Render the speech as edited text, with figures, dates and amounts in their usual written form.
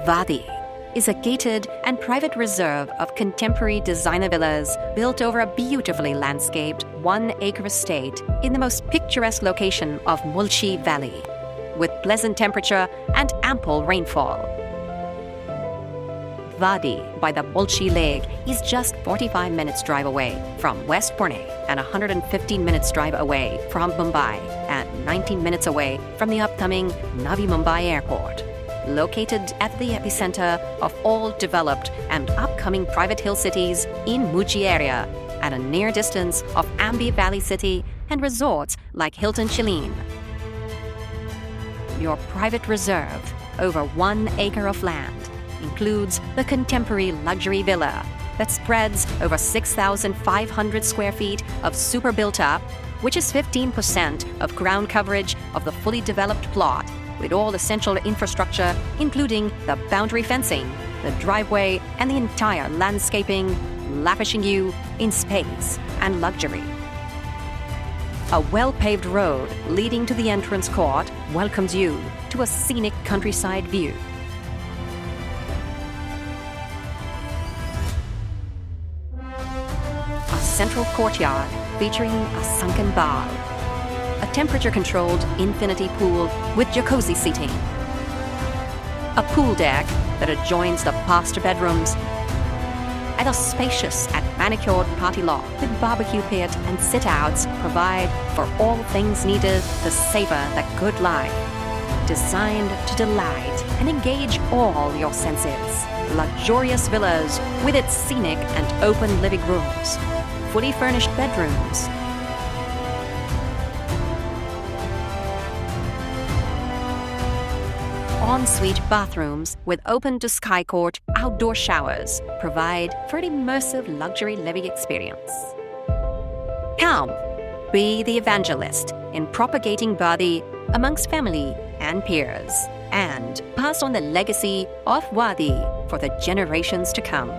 Wadi is a gated and private reserve of contemporary designer villas built over a beautifully landscaped 1-acre estate in the most picturesque location of Mulshi Valley, with pleasant temperature and ample rainfall. Wadi by the Mulshi Lake is just 45 minutes drive away from West Pune and 115 minutes drive away from Mumbai and 19 minutes away from the upcoming Navi Mumbai Airport. Located at the epicenter of all developed and upcoming private hill cities in Mulshi area, at a near distance of Ambi Valley City and resorts like Hilton Chilin. Your private reserve, over 1 acre of land, includes the contemporary luxury villa that spreads over 6,500 square feet of super built up, which is 15% of ground coverage of the fully developed plot, with all essential infrastructure, including the boundary fencing, the driveway, and the entire landscaping, lavishing you in space and luxury. A well-paved road leading to the entrance court welcomes you to a scenic countryside view. A central courtyard featuring a sunken bar, a temperature-controlled infinity pool with jacuzzi seating, a pool deck that adjoins the master bedrooms, and a spacious and manicured party lot with barbecue pit and sit-outs provide for all things needed to savor the good life. Designed to delight and engage all your senses. Luxurious villas with its scenic and open living rooms, fully furnished bedrooms, ensuite bathrooms with open-to-sky court outdoor showers provide for an immersive luxury living experience. Come, be the evangelist in propagating Wadi amongst family and peers, and pass on the legacy of Wadi for the generations to come.